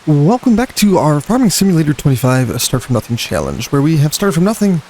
Welcome back to our Farming Simulator 25 Start From Nothing challenge, where we have started from nothing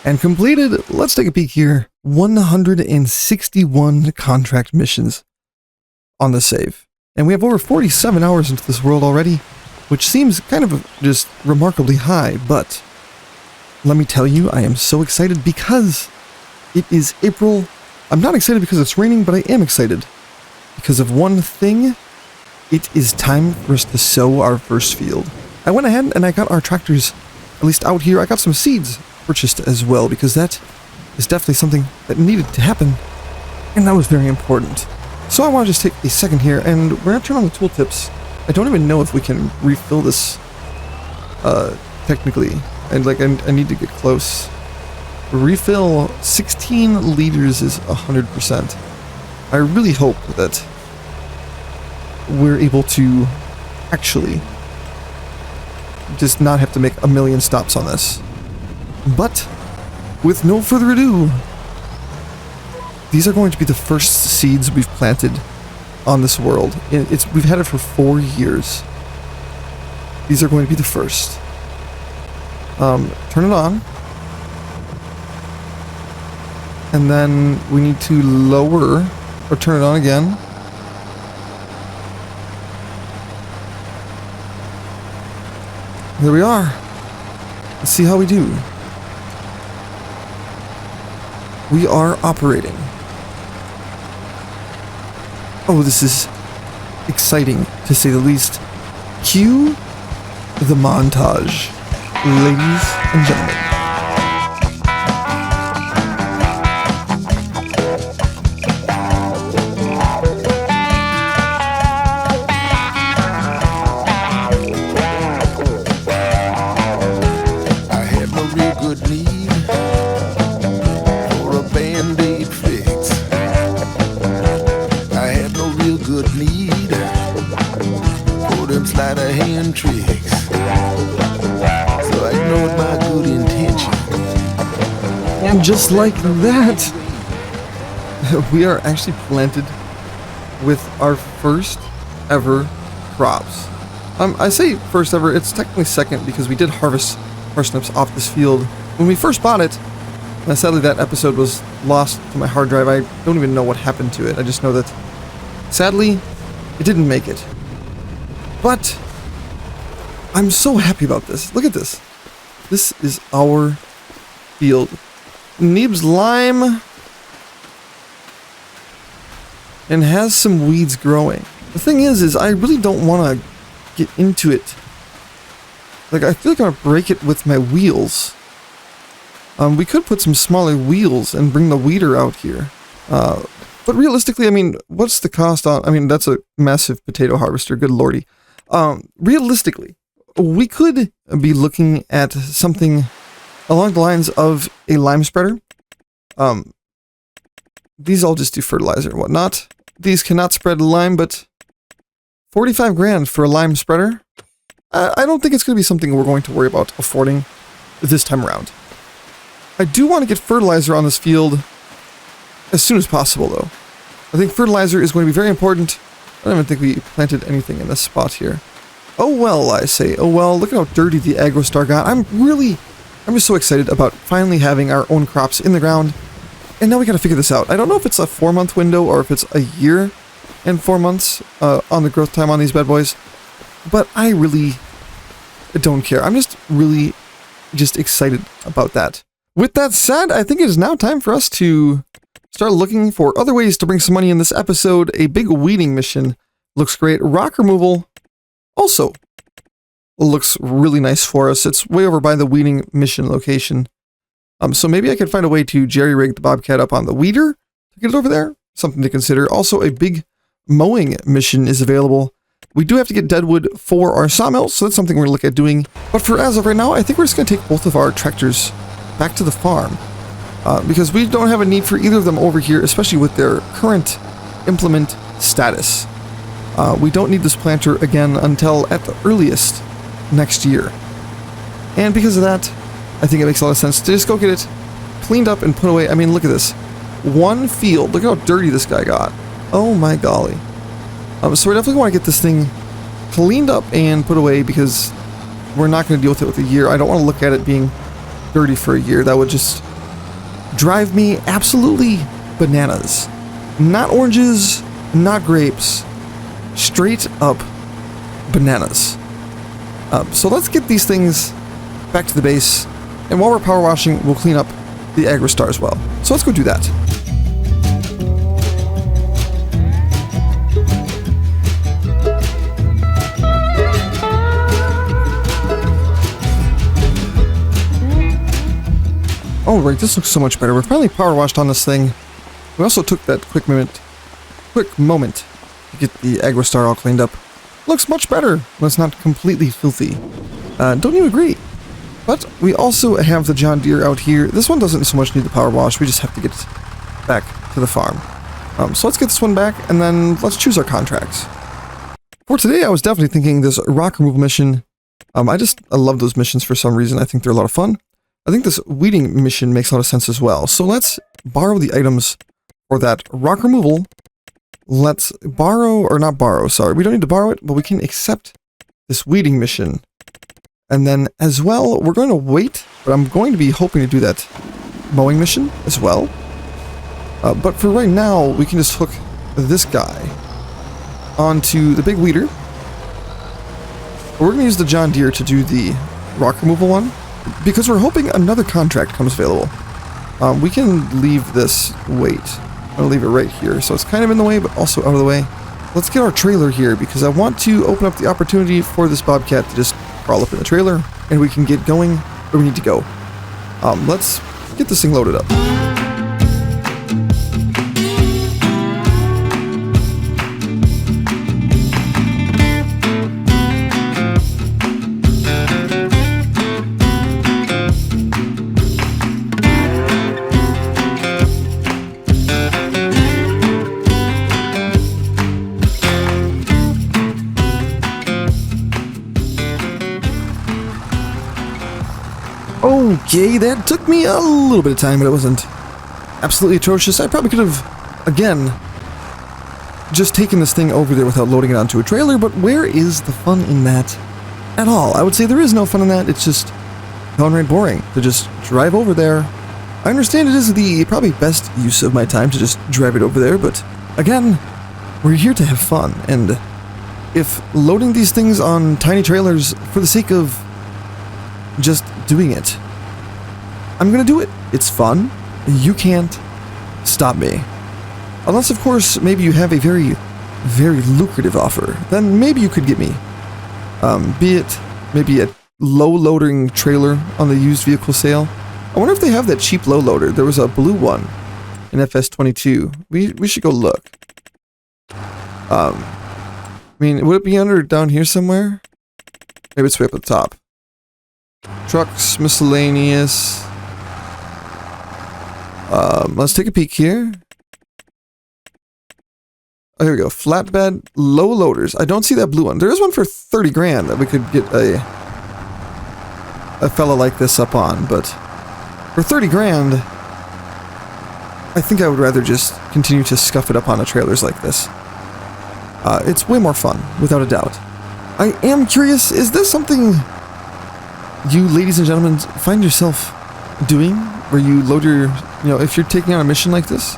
and completed, let's take a peek here, 161 contract missions on the save. And we have over 47 hours into this world already, which seems kind of just remarkably high, but let me tell you, I am so excited because it is April. I'm not excited because it's raining, but I am excited because of one thing. It is time for us to sow our first field. I went ahead and I got our tractors, at least out here. I got some seeds purchased as well, because that is definitely something that needed to happen, and that was very important. So I want to just take a second here, and we're going to turn on the tooltips. I don't even know if we can refill this, technically. And like, I need to get close. Refill 16 liters is 100%. I really hope that we're able to actually just not have to make a million stops on this. But with no further ado, these are going to be the first seeds we've planted on this world. We've had it for 4 years. These are going to be the first. Turn it on. And then we need to lower or turn it on again. There we are. Let's see how we do. We are operating. Oh, this is exciting, to say the least. Cue the montage, ladies and gentlemen. And just like that, we are actually planted with our first ever crops. I say first ever, it's technically second because we did harvest parsnips off this field when we first bought it. And sadly that episode was lost to my hard drive. I don't even know what happened to it. I just know that sadly it didn't make it. But I'm so happy about this. Look at this. This is our field. Neeb's lime and has some weeds growing. The thing is I really don't want to get into it. Like, I feel like I'm gonna break it with my wheels. We could put some smaller wheels and bring the weeder out here. But realistically, I mean, what's the cost on? I mean, that's a massive potato harvester. Good lordy. Realistically, we could be looking at something along the lines of a lime spreader. These all just do fertilizer and whatnot. These cannot spread lime, but 45 grand for a lime spreader? I don't think it's going to be something we're going to worry about affording this time around. I do want to get fertilizer on this field as soon as possible, though. I think fertilizer is going to be very important. I don't even think we planted anything in this spot here. Oh well, I say. Oh well, look at how dirty the AgroStar got. I'm just so excited about finally having our own crops in the ground. And now we gotta figure this out. I don't know if it's a 4-month window or if it's a year and 4 months on the growth time on these bad boys. But I really don't care. I'm just really excited about that. With that said, I think it is now time for us to start looking for other ways to bring some money in this episode. A big weeding mission looks great. Rock removal also looks really nice for us. It's way over by the weeding mission location. So maybe I could find a way to jerry-rig the Bobcat up on the weeder to get it over there. Something to consider. Also, a big mowing mission is available. We do have to get deadwood for our sawmill, so that's something we're going to look at doing. But for as of right now, I think we're just going to take both of our tractors back to the farm. Because we don't have a need for either of them over here, especially with their current implement status. We don't need this planter again until at the earliest next year. And because of that, I think it makes a lot of sense to just go get it cleaned up and put away. I mean, look at this. One field. Look how dirty this guy got. Oh my golly. So we definitely want to get this thing cleaned up and put away because we're not going to deal with it with a year. I don't want to look at it being dirty for a year. That would just drive me absolutely bananas. Not oranges, not grapes, straight up bananas. So let's get these things back to the base, and while we're power washing, we'll clean up the Agristar as well. So let's go do that. Oh, right, this looks so much better. We're finally power washed on this thing. We also took that quick moment to get the Agristar all cleaned up. Looks much better when it's not completely filthy. Don't you agree? But we also have the John Deere out here. This one doesn't so much need the power wash. We just have to get it back to the farm. So let's get this one back, and then let's choose our contracts. For today, I was definitely thinking this rock removal mission. I love those missions for some reason. I think they're a lot of fun. I think this weeding mission makes a lot of sense as well. So let's borrow the items for that rock removal. Let's borrow, or not borrow, sorry. We don't need to borrow it, but we can accept this weeding mission. And then as well, we're going to wait, but I'm going to be hoping to do that mowing mission as well. But for right now, we can just hook this guy onto the big weeder. We're going to use the John Deere to do the rock removal one, because we're hoping another contract comes available. We can leave this wait. I'm going to leave it right here, so it's kind of in the way, but also out of the way. Let's get our trailer here, because I want to open up the opportunity for this Bobcat to just crawl up in the trailer, and we can get going where we need to go. Let's get this thing loaded up. Okay, that took me a little bit of time, but it wasn't absolutely atrocious. I probably could have, again, just taken this thing over there without loading it onto a trailer, but where is the fun in that at all? I would say there is no fun in that. It's just downright boring to just drive over there. I understand it is the probably best use of my time to just drive it over there, but again, we're here to have fun, and if loading these things on tiny trailers for the sake of just doing it, I'm gonna do it. It's fun. You can't stop me. Unless, of course, maybe you have a very, very lucrative offer. Then maybe you could get me. Be it maybe a low-loading trailer on the used vehicle sale. I wonder if they have that cheap low-loader. There was a blue one in FS25. We should go look. I mean, would it be under down here somewhere? Maybe it's way up at the top. Trucks, miscellaneous. Let's take a peek here. Oh, here we go. Flatbed, low loaders. I don't see that blue one. There is one for 30 grand that we could get a fella like this up on, but for 30 grand, I think I would rather just continue to scuff it up on the trailers like this. It's way more fun, without a doubt. I am curious, is this something you, ladies and gentlemen, find yourself doing? Where you load your, if you're taking on a mission like this,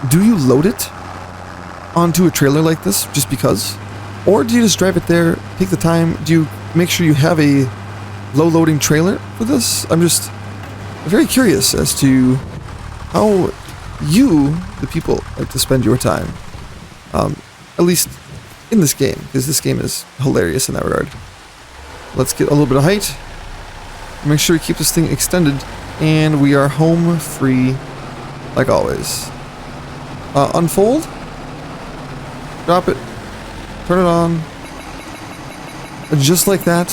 do you load it onto a trailer like this just because? Or do you just drive it there, take the time? Do you make sure you have a low-loading trailer for this? I'm just very curious as to how you, the people, like to spend your time. At least in this game, because this game is hilarious in that regard. Let's get a little bit of height. Make sure we keep this thing extended. And we are home free, like always. Unfold. Drop it. Turn it on. And just like that,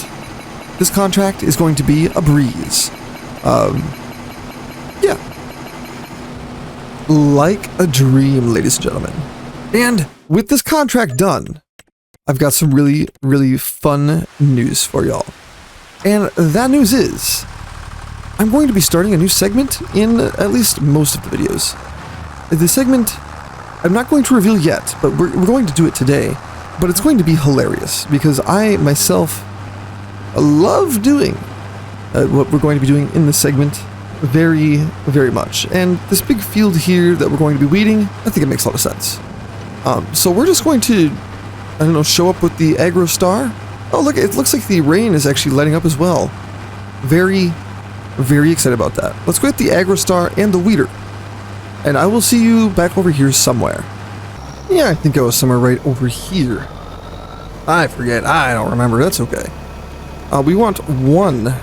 this contract is going to be a breeze. Yeah. Like a dream, ladies and gentlemen. And with this contract done, I've got some really, really fun news for y'all. And that news is, I'm going to be starting a new segment in at least most of the videos. The segment, I'm not going to reveal yet, but we're going to do it today. but it's going to be hilarious because I myself love doing what we're going to be doing in this segment very, very much. And this big field here that we're going to be weeding, I think it makes a lot of sense. So we're just going to, I don't know, show up with the aggro star. Oh, look, it looks like the rain is actually lighting up as well. Very, very excited about that. Let's go get the aggro star and the weeder. And I will see you back over here somewhere. Yeah, I think I was somewhere right over here. I forget. I don't remember. That's okay. We want 1.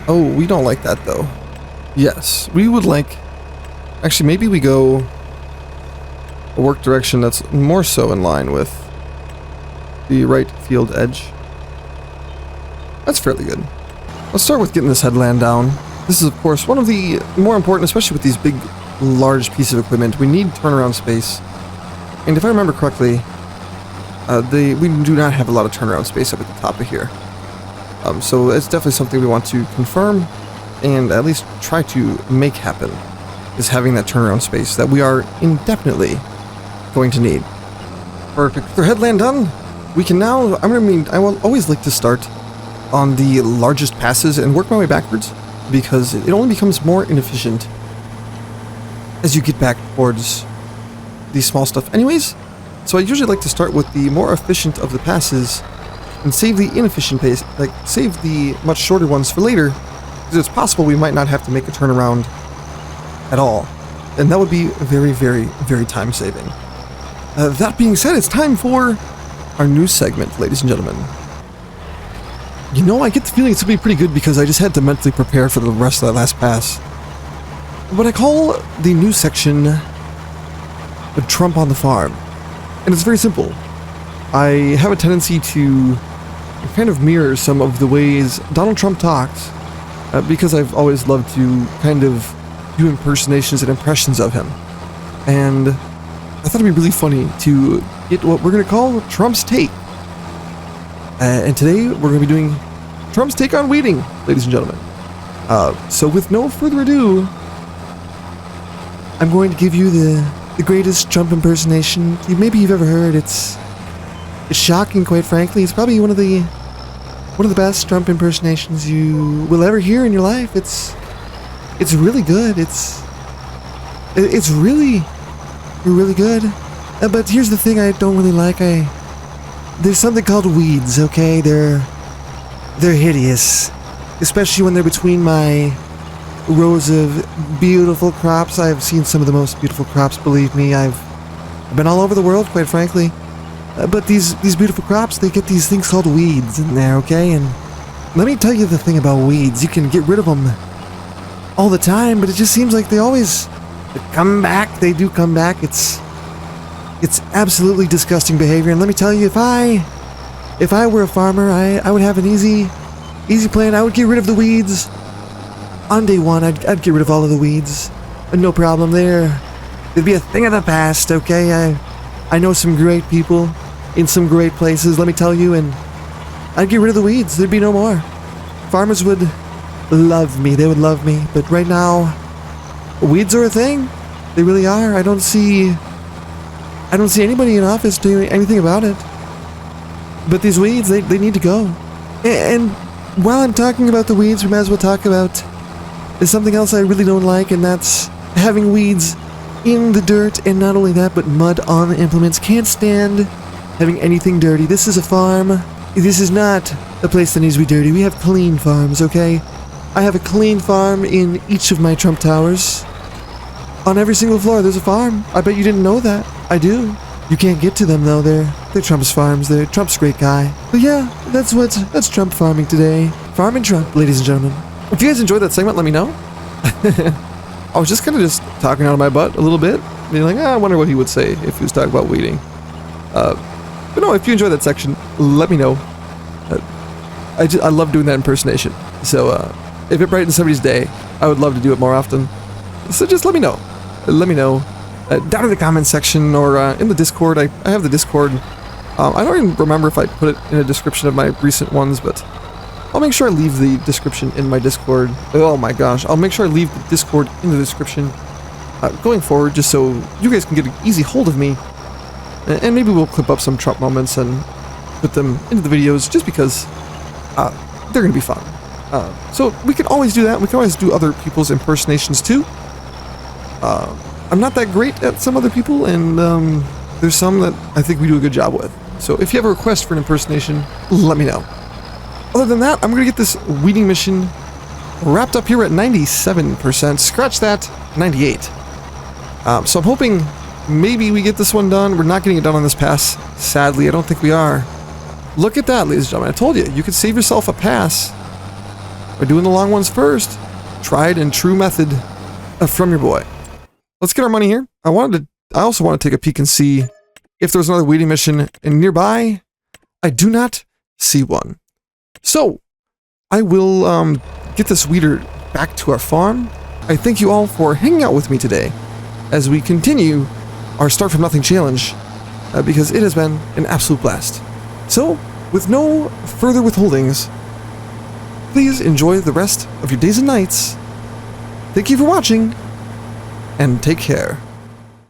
Oh, we don't like that, though. Yes, we would like... Actually, maybe we go a work direction that's more so in line with the right field edge. That's fairly good. Let's start with getting this headland down. This is, of course, one of the more important, especially with these big, large pieces of equipment. We need turnaround space. And if I remember correctly, we do not have a lot of turnaround space up at the top of here. So it's definitely something we want to confirm and at least try to make happen, is having that turnaround space that we are indefinitely going to need. Perfect. With our headland done, we can now, I will always like to start on the largest passes and work my way backwards, because it only becomes more inefficient as you get back towards the small stuff anyways. So I usually like to start with the more efficient of the passes and save the inefficient pace, like save the much shorter ones for later, because it's possible we might not have to make a turnaround at all, and that would be very, very, very time saving. That being said, it's time for our new segment, ladies and gentlemen. You know, I get the feeling it's going to be pretty good because I just had to mentally prepare for the rest of that last pass. What I call the new section, the Trump on the Farm. And it's very simple. I have a tendency to kind of mirror some of the ways Donald Trump talks, because I've always loved to kind of do impersonations and impressions of him. And I thought it'd be really funny to get what we're going to call Trump's take. And today we're going to be doing Trump's take on weeding, ladies and gentlemen. So with no further ado, I'm going to give you the greatest Trump impersonation maybe you've ever heard. It's shocking, quite frankly. It's probably one of the best Trump impersonations you will ever hear in your life. It's really good. It's really, really good. But here's the thing I don't really like. There's something called weeds, okay? They're hideous, especially when they're between my rows of beautiful crops. I've seen some of the most beautiful crops, believe me. I've been all over the world, quite frankly. But these beautiful crops, they get these things called weeds in there, okay? And let me tell you the thing about weeds. You can get rid of them all the time, but it just seems like they come back. They do come back. It's absolutely disgusting behavior. And let me tell you, if I were a farmer, I would have an easy plan. I would get rid of the weeds. On day one, I'd get rid of all of the weeds. No problem there. It'd be a thing of the past, okay? I know some great people in some great places, let me tell you, and I'd get rid of the weeds. There'd be no more. Farmers would love me. They would love me. But right now, weeds are a thing. They really are. I don't see anybody in office doing anything about it. But these weeds, they need to go. And while I'm talking about the weeds, we might as well talk about something else I really don't like, and that's having weeds in the dirt. And not only that, but mud on the implements. Can't stand having anything dirty. This is a farm. This is not a place that needs to be dirty. We have clean farms, okay? I have a clean farm in each of my Trump towers. On every single floor, there's a farm. I bet you didn't know that. I do. You can't get to them, though. They're Trump's farms. Trump's a great guy. But yeah, that's Trump farming today. Farming Trump, ladies and gentlemen. If you guys enjoyed that segment, let me know. I was just kind of just talking out of my butt a little bit. Being like, I wonder what he would say if he was talking about weeding. But no, if you enjoyed that section, let me know. I love doing that impersonation. So if it brightens somebody's day, I would love to do it more often. So just let me know. Let me know. Down in the comments section or in the Discord. I have the Discord. I don't even remember if I put it in a description of my recent ones, but I'll make sure I leave the description in my Discord. Oh my gosh. I'll make sure I leave the Discord in the description going forward, just so you guys can get an easy hold of me And maybe we'll clip up some Trump moments and put them into the videos just because they're going to be fun. So we can always do that. We can always do other people's impersonations too. I'm not that great at some other people, and there's some that I think we do a good job with. So if you have a request for an impersonation, let me know. Other than that, I'm going to get this weeding mission wrapped up here at 97%. Scratch that, 98. So I'm hoping maybe we get this one done. We're not getting it done on this pass. Sadly, I don't think we are. Look at that, ladies and gentlemen. I told you, you could save yourself a pass by doing the long ones first. Tried and true method from your boy. Let's get our money here. I also want to take a peek and see if there's another weeding mission nearby. I do not see one. So I will get this weeder back to our farm. I thank you all for hanging out with me today as we continue our Start From Nothing challenge, because it has been an absolute blast. So, with no further withholdings, please enjoy the rest of your days and nights. Thank you for watching, and take care.